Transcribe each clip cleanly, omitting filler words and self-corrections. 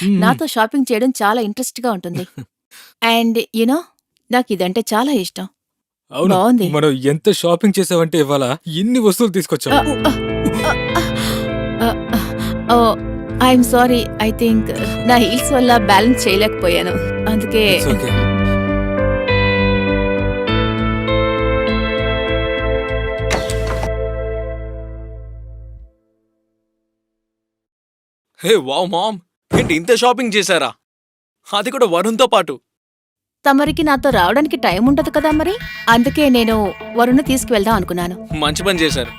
హ్మ్. హ్మ్. నాతో షాపింగ్ చేయడం చాలా ఇంట్రెస్ట్‌గా ఉంటుంది. అండ్ నాకిదంటే చాలా ఇష్టం. అవును. బావుంది. మనం ఎంత షాపింగ్ చేసావంటే ఇవాళ ఇన్ని వస్తువులు తీసుకొచ్చాం. ఆహ్, ah, ah, ah, ah, oh! I'm sorry. I think నా హీల్స్ వల్ల బ్యాలెన్స్ చేయలేకపోయాను. అందుకే it's okay. Hey wow mom! ఏంటి ఇంత షాపింగ్ చేశారా? అది కూడా వరుణ్‌తో పాటు. తమరికి నాతో రావడానికి టైం ఉండదు కదా మరి. అందుకే నేను వరుణ్‌ని తీసుకువెళ్దాం అనుకున్నాను. మంచి పని చేశారు.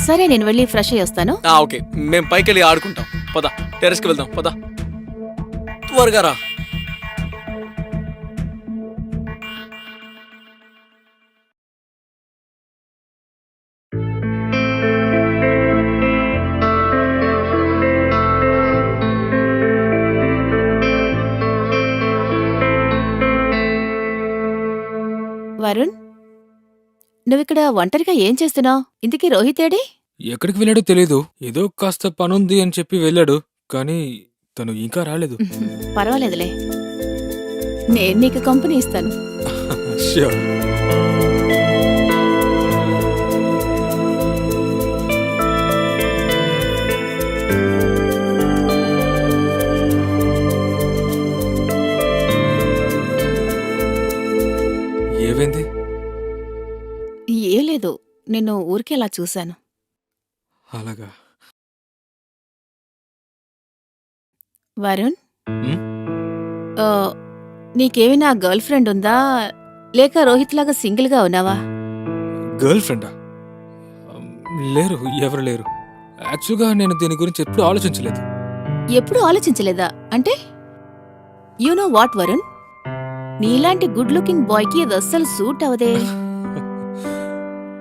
సరే నేను వెళ్లి ఫ్రెష్ అయ్యి వస్తాను. ఓకే. మేం పైకెళ్ళి ఆడుకుంటాం. పద. టెర్రస్‌కి వెళ్దాం. పద. త్వరగా రా. వరుణ్, నువ్విక్కడ ఒంటరిగా ఏం చేస్తున్నావు? ఇంతకీ రోహితేడి? ఎక్కడికి వెళ్ళాడో తెలీదు. ఏదో కాస్త పనుంది అని చెప్పి వెళ్ళాడు. కానీ తను ఇంకా రాలేదు. పర్వాలేదులే. నేను నీకు కంపెనీ ఇస్తాను. ష్యూర్. ఏమైంది? ఏం లేదు. నిన్ను ఊరికే అలా చూశాను. అలాగా. వరుణ్, హ్మ్? ఆహ్, నీకేమైనా గర్ల్ ఫ్రెండ్ ఉందా? లేక రోహిత్‌లాగా సింగిల్‌గా ఉన్నావా? గర్ల్ ఫ్రెండా? లేరు. ఎవరు లేరు. యాక్చువల్‌గా నేను దీని గురించి ఎప్పుడూ ఆలోచించలేదు. ఎప్పుడూ ఆలోచించలేదా? అంటే? You know what Varun? నీలాంటి గుడ్ లుకింగ్ బాయ్‌కి అది అస్సలు సూట్ అవ్వదే.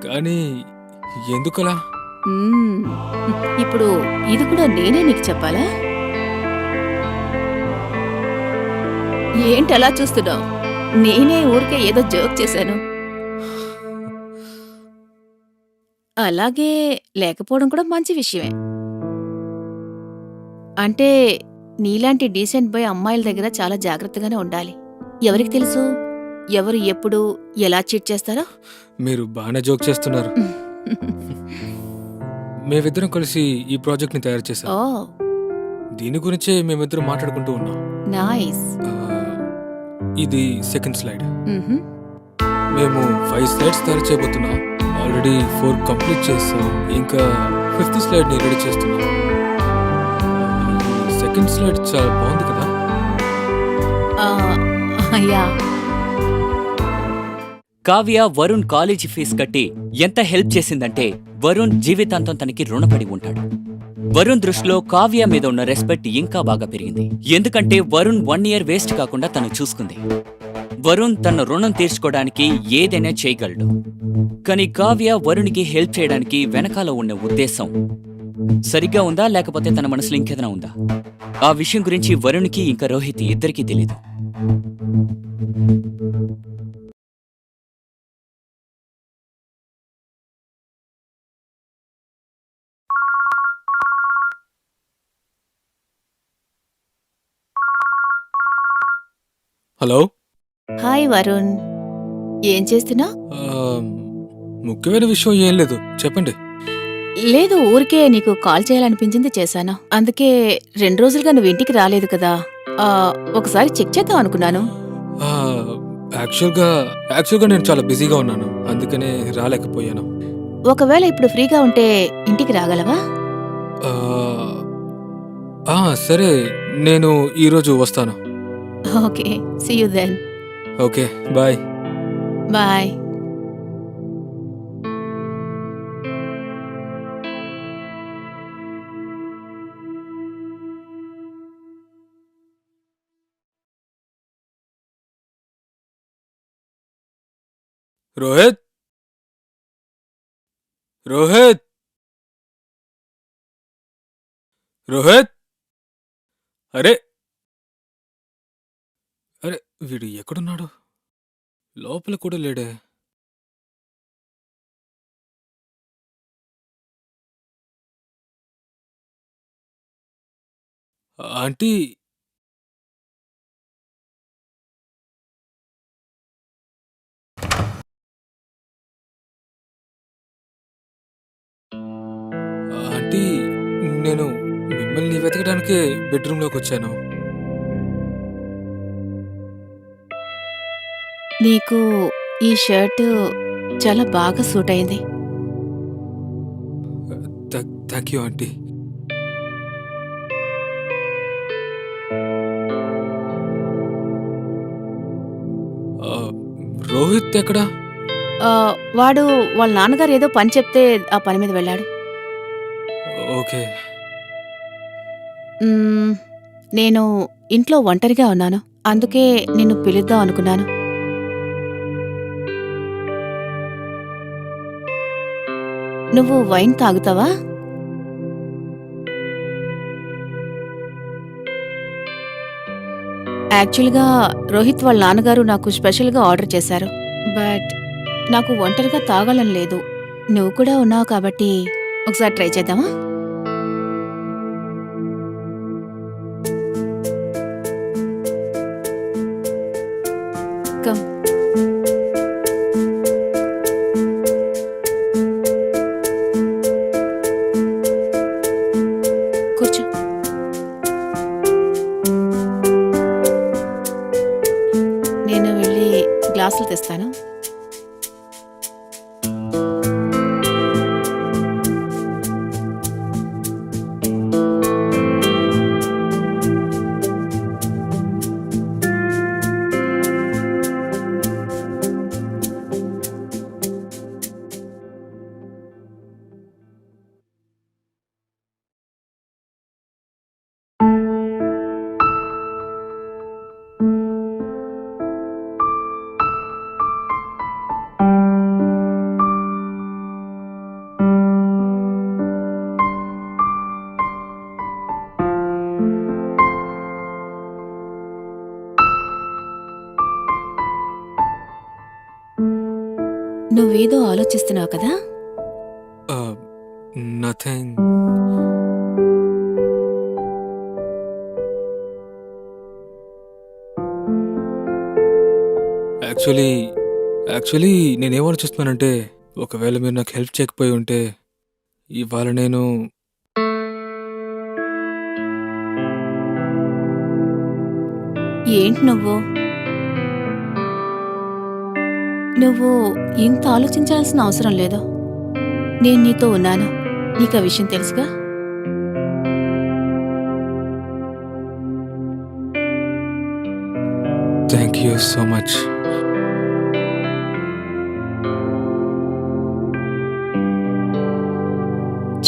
కానీ ఎందుకలా? హ్మ్. ఇప్పుడు ఇది కూడా నేనే నీకు చెప్పాలా? ఏంటలా చూస్తున్నావు? నేనే ఊరికే ఏదో జోక్ చేశాను. అలాగే లేకపోవడం కూడా మంచి విషయమే. అంటే నీలాంటి డీసెంట్ బాయ్ అమ్మాయిల దగ్గర చాలా జాగ్రత్తగానే ఉండాలి. ఎవరికి తెలుసు? ఎవరు ఎప్పుడు ఎలా చీట్ చేస్తారో? మీరు బానే జోక్ చేస్తున్నారు. మేమిద్దరం కలిసి ఈ ప్రాజెక్ట్‌ని తయారు చేశాం. ఓహ్! దీని గురించే మేమిద్దరం మాట్లాడుకుంటూ ఉన్నాం. నైస్. ఆహ్, ఇది సెకండ్ స్లైడ్. హుహు. మేము 5 స్లైడ్స్ తయారు చేయబోతున్నాం. ఆల్రెడీ 4 కంప్లీట్ చేసాం. ఇంకా ఫిఫ్త్ స్లైడ్‌ని రెడీ చేస్తున్నాం. సెకండ్ స్లైడ్ చాలా బావుంది కదా! Yeah! Kavya Varun college fees కట్టి ఎంత హెల్ప్ చేసిందంటే వరుణ్ జీవితాంతం తనకి రుణపడి ఉంటాడు. వరుణ్ దృష్టిలో కావ్య మీద ఉన్న రెస్పెక్ట్ ఇంకా బాగా పెరిగింది. ఎందుకంటే వరుణ్ 1 ఇయర్ వేస్ట్ కాకుండా తను చూసుకుంది. వరుణ్ తన రుణం తీర్చుకోవడానికి ఏదైనా చేయగలడు. కానీ కావ్య వరుణ్కి హెల్ప్ చేయడానికి వెనకాల ఉన్న ఉద్దేశం సరిగ్గా ఉందా లేకపోతే తన మనసులో ఇంకేదైనా ఉందా? ఆ విషయం గురించి వరుణ్కి ఇంకా రోహిత్ ఇద్దరికీ తెలీదు. హలో! హాయ్ వరుణ్. ఏం చేస్తున్నావు? ఆహ్, ముఖ్యమైన విషయం ఏం లేదు. చెప్పండి. లేదు ఊరికే నీకు కాల్ చేయాలనిపించింది చేశాను. అందుకే 2 రోజులుగా నువ్వు ఇంటికి రాలేదు కదా! ఒకసారి చెక్ చేద్దాం అనుకున్నాను. ఆహ్, యాక్చువల్‌గా యాక్చువల్‌గా నేను చాలా బిజీగా ఉన్నాను. అందుకనే రాలేకపోయాను. ఒకవేళ ఇప్పుడు ఫ్రీగా ఉంటే ఇంటికి రాగలవా? ఆహ్, ఆ! సరే. నేను ఈరోజు వస్తాను. Okay. See you then. Okay. Bye. Bye. Rohit! Rohit! Rohit! అరే! అరే! వీడు ఎక్కడున్నాడు? లోపల కూడా లేడే? ఆంటీ నేను మిమ్మల్ని వెతకడానికే బెడ్రూమ్లోకి వచ్చాను. నీకు ఈ షర్ట్ చాలా బాగా సూట్ అయింది. Thank you aunty. ఆ, రోహిత్ ఎక్కడా? వాడు వాళ్ళ నాన్నగారు ఏదో పని చెప్తే ఆ పని మీద వెళ్ళాడు. ఓకే. నేను ఇంట్లో ఒంటరిగా ఉన్నాను, అందుకే నిన్ను పిలుద్దాం అనుకున్నాను. నువ్వు వైన్ తాగుతావా? యాక్చువల్గా రోహిత్ వాళ్ళ నాన్నగారు నాకు స్పెషల్గా ఆర్డర్ చేశారు. బట్ నాకు ఒంటరిగా తాగాలని లేదు. నువ్వు కూడా ఉన్నావు కాబట్టి ఒకసారి ట్రై చేద్దామా? కమ్. కూర్చో. నేను వెళ్ళి గ్లాసులు తెస్తాను. నువ్వేదో ఆలోచిస్తున్నావు కదా? నథింగ్. యాక్చువల్లీ నేనేం ఆలోచిస్తున్నానంటే, ఒకవేళ మీరు నాకు హెల్ప్ చేయకపోయి ఉంటే ఇవాళ నేను ఏంటి నువ్వు ఇంత ఆలోచించాల్సిన అవసరం లేదు. నేను నీతో ఉన్నాను. నీకు ఆ విషయం తెలుసుగా? Thank you so much.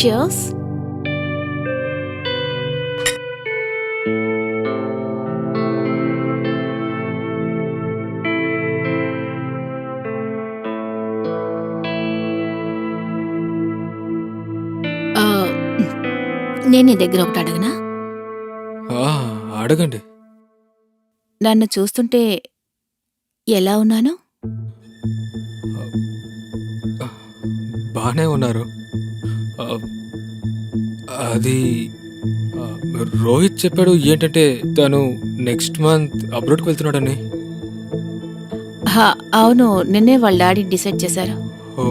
Cheers. నేను నీ దగ్గర ఒకటి అడగనా? అడగండి. నన్ను చూస్తుంటే ఎలా ఉన్నాను? బానే ఉన్నారు. అది రోహిత్ చెప్పాడు ఏంటంటే తను నెక్స్ట్ మంత్ అబ్రాడ్కి వెళ్తున్నాడని. అవును, నిన్నే వాళ్ళ డాడీ డిసైడ్ చేశారు. ఓ,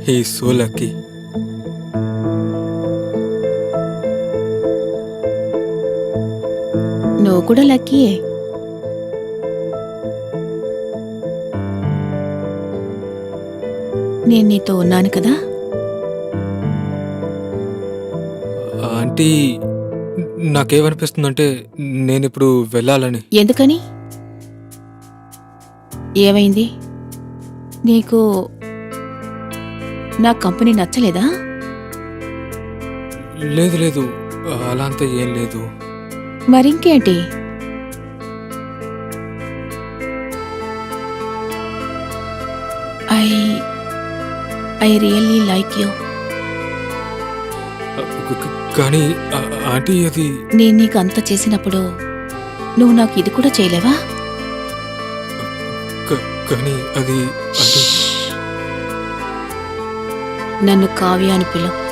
హీ సో లక్కీ. నువ్వు కూడా లక్కీయే. నేను నీతో ఉన్నాను కదా. ఆంటీ, నాకేమనిపిస్తుందంటే నేనిప్పుడు వెళ్ళాలని. ఎందుకని? ఏమైంది? నీకు నా కంపెనీ నచ్చలేదా? లేదు, అలా అంతా ఏం లేదు. మరింకేంటి? I really like you. కానీ ఆంటీ, అది నేను నీకు అంత చేసినప్పుడు నువ్వు నాకు ఇది కూడా చేయలేవా? కానీ అది నన్ను కావ్య అని పిలువు.